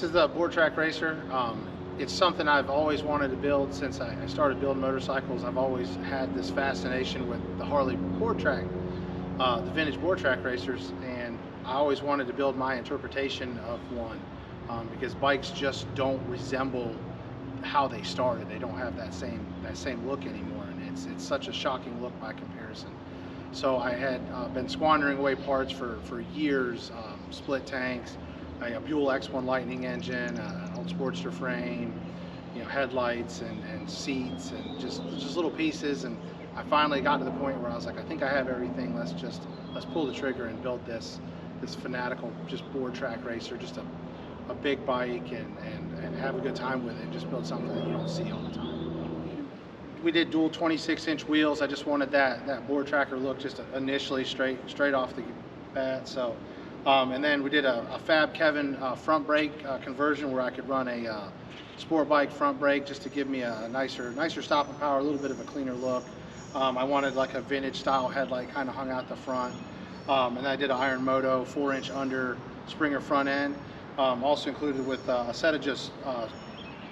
is the board track racer. It's something I've always wanted to build since I started building motorcycles. I've always had this fascination with the Harley board track, the vintage board track racers, and I always wanted to build my interpretation of one, because bikes just don't resemble how they started. They don't have that same look anymore, and it's such a shocking look by comparison. So I had been squandering away parts for years, split tanks, a Buell X1 Lightning engine, an old Sportster frame, headlights and seats and just little pieces. And I finally got to the point where I was like, I think I have everything. Let's pull the trigger and build this fanatical just board track racer, just a big bike, and have a good time with it. Just build something that you don't see all the time. We did dual 26-inch wheels. I just wanted that board tracker look just initially straight off the bat. So. And then we did a Fab Kevin front brake conversion where I could run a sport bike front brake just to give me a nicer stopping power, a little bit of a cleaner look. I wanted like a vintage style headlight kind of hung out the front. And I did an Iron Moto 4-inch under Springer front end. Also included with a set of just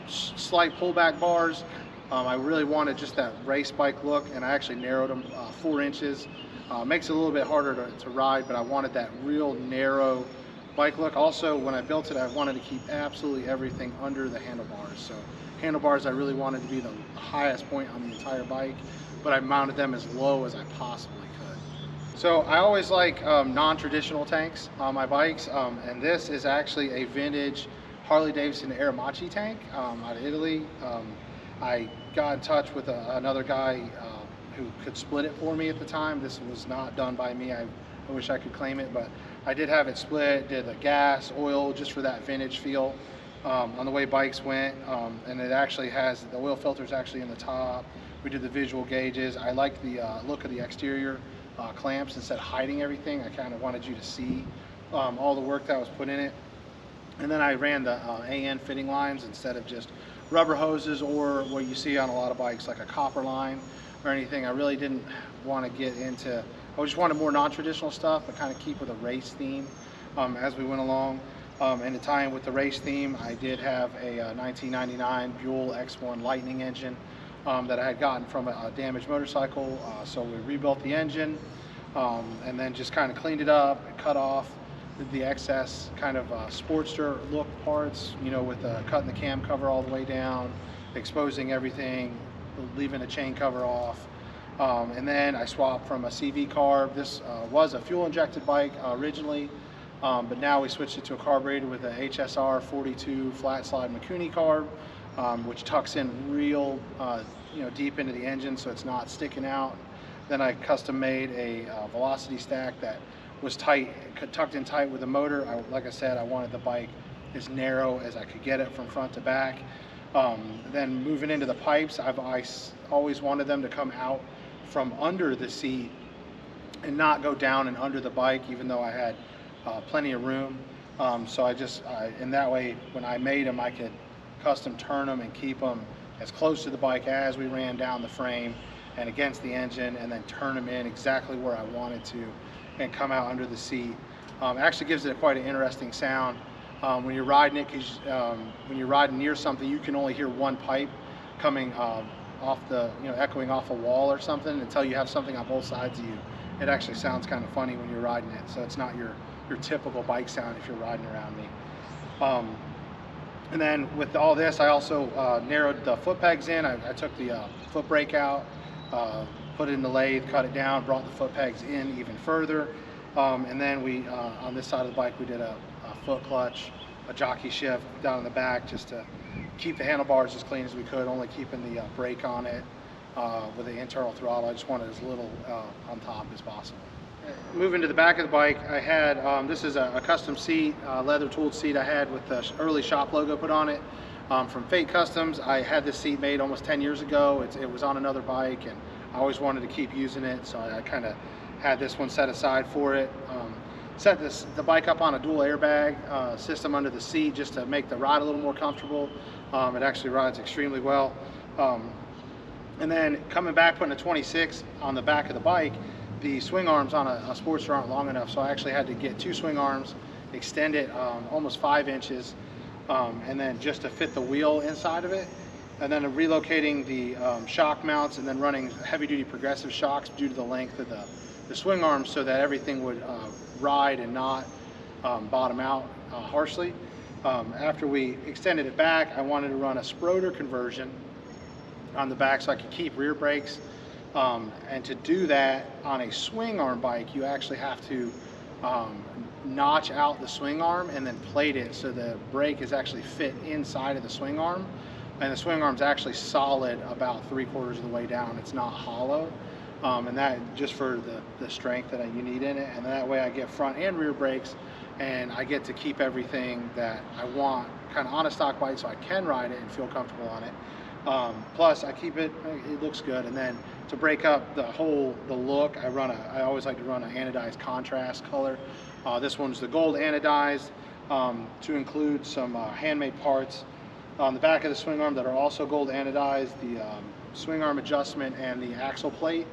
slight pullback bars. I really wanted just that race bike look, and I actually narrowed them 4 inches. Makes it a little bit harder to ride, but I wanted that real narrow bike look. Also, when I built it, I wanted to keep absolutely everything under the handlebars. So handlebars, I really wanted to be the highest point on the entire bike, but I mounted them as low as I possibly could. So I always like non-traditional tanks on my bikes, and this is actually a vintage Harley-Davidson Aermacchi tank out of Italy. I got in touch with another guy who could split it for me at the time. This was not done by me. I wish I could claim it, but I did have it split, did the gas, oil, just for that vintage feel on the way bikes went. And it actually has, the oil filter's actually in the top. We did the visual gauges. I like the look of the exterior clamps. Instead of hiding everything, I kind of wanted you to see all the work that was put in it. And then I ran the AN fitting lines instead of just rubber hoses or what you see on a lot of bikes, like a copper line or anything. I really didn't want to get into, I just wanted more non-traditional stuff, but kind of keep with a race theme as we went along. And to tie in with the race theme, I did have a 1999 Buell X1 Lightning engine that I had gotten from a damaged motorcycle. So we rebuilt the engine and then just kind of cleaned it up, cut off the excess kind of Sportster look parts, with cutting the cam cover all the way down, exposing everything, leaving the chain cover off. And then I swapped from a CV carb. This was a fuel injected bike originally, but now we switched it to a carbureted with a HSR 42 flat slide Mikuni carb, which tucks in real deep into the engine so it's not sticking out. Then I custom made a velocity stack that was tight, tucked in tight with the motor. Like I said, I wanted the bike as narrow as I could get it from front to back. Then moving into the pipes, I always wanted them to come out from under the seat and not go down and under the bike, even though I had plenty of room. So in that way, when I made them, I could custom turn them and keep them as close to the bike as we ran down the frame and against the engine, and then turn them in exactly where I wanted to and come out under the seat. Actually gives it quite an interesting sound. When you're riding it, because when you're riding near something, you can only hear one pipe coming off the, echoing off a wall or something until you have something on both sides of you. It actually sounds kind of funny when you're riding it, so it's not your typical bike sound if you're riding around me. And then with all this, I also narrowed the foot pegs in. I took the foot brake out, put it in the lathe, cut it down, brought the foot pegs in even further. And then we, on this side of the bike, we did a foot clutch, a jockey shift down in the back just to keep the handlebars as clean as we could, only keeping the brake on it with the internal throttle. I just wanted as little on top as possible. Moving to the back of the bike, I had, this is a custom seat, leather tooled seat I had with the early shop logo put on it. From Fate Customs. I had this seat made almost 10 years ago. It was on another bike, and I always wanted to keep using it, so I kind of had this one set aside for it. Set the bike up on a dual airbag system under the seat just to make the ride a little more comfortable. It actually rides extremely well. And then coming back, putting a 26 on the back of the bike, the swing arms on a Sportster aren't long enough, so I actually had to get two swing arms, extend it almost 5 inches, and then just to fit the wheel inside of it. And then relocating the shock mounts and then running heavy duty progressive shocks due to the length of the swing arms so that everything would ride and not bottom out harshly. After we extended it back, I wanted to run a Sportster conversion on the back so I could keep rear brakes. And to do that on a swing arm bike, you actually have to notch out the swing arm and then plate it so the brake is actually fit inside of the swing arm. And the swing arm's actually solid about 3/4 of the way down. It's not hollow. And that just for the strength that you need in it. And that way I get front and rear brakes and I get to keep everything that I want kind of on a stock bike so I can ride it and feel comfortable on it. Plus I keep it looks good. And then to break up the look, I always like to run an anodized contrast color. This one's the gold anodized to include some handmade parts on the back of the swing arm that are also gold anodized. The swing arm adjustment and the axle plate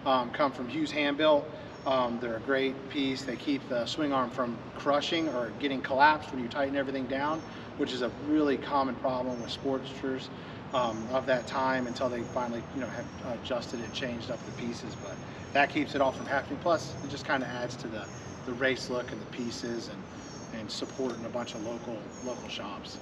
come from Hughes Hand Built. They're a great piece. They keep the swing arm from crushing or getting collapsed when you tighten everything down, which is a really common problem with Sportsters of that time until they finally have adjusted and changed up the pieces. But that keeps it all from happening. Plus it just kind of adds to the race look and the pieces and supporting a bunch of local shops.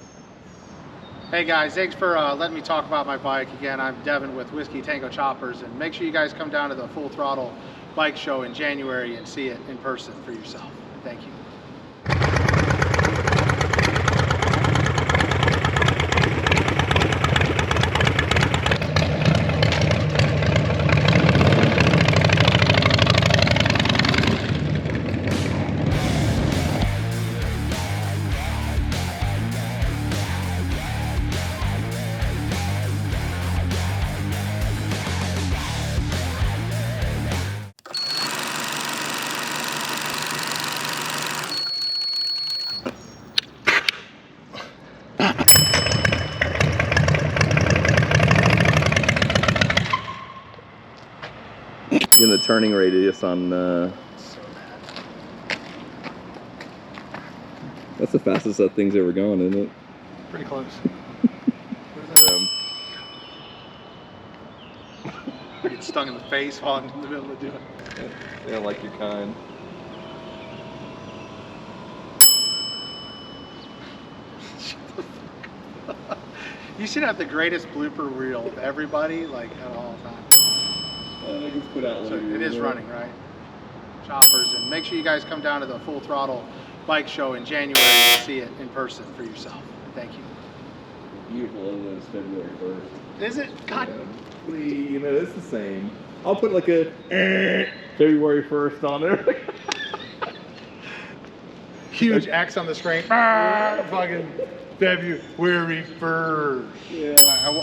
Hey guys, thanks for letting me talk about my bike. Again, I'm Devon with Whiskey Tango Choppers, and make sure you guys come down to the Full Throttle Bike Show in January and see it in person for yourself. Thank you. In the turning radius on that's the fastest that thing's ever gone, isn't it? Pretty close. I get stung in the face while I'm in the middle of doing it. They don't like your kind. You should have the greatest blooper reel of everybody, like at all times. I can put out So it is running, right? Choppers, and make sure you guys come down to the Full Throttle Bike Show in January and see it in person for yourself. Thank you. Beautiful, other than it's February 1st. Is it? God. Yeah. It's the same. I'll put like a February 1st on there. Huge X on the screen. Fucking February 1st. Yeah.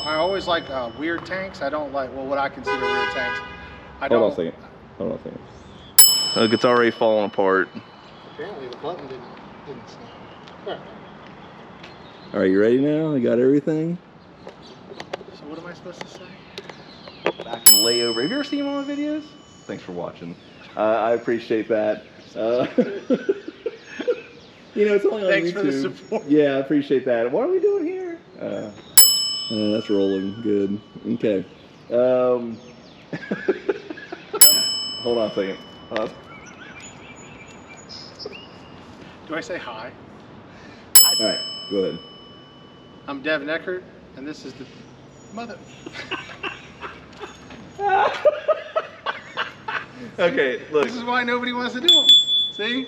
I always like weird tanks. I don't like, well, what I consider weird tanks. Hold on a second. Look, it's already falling apart. Apparently the button didn't snap. Right. All right, you ready now? You got everything? So what am I supposed to say? Back in layover. Have you ever seen one of my videos? Thanks for watching. I appreciate that. It's only on Thanks YouTube. for the support. Yeah, I appreciate that. What are we doing here? That's rolling. Good. Okay. Hold on a second. Do I say hi? All right, go ahead. I'm Devon Eckert, and this is the mother. Okay, look. This is why nobody wants to do them. See?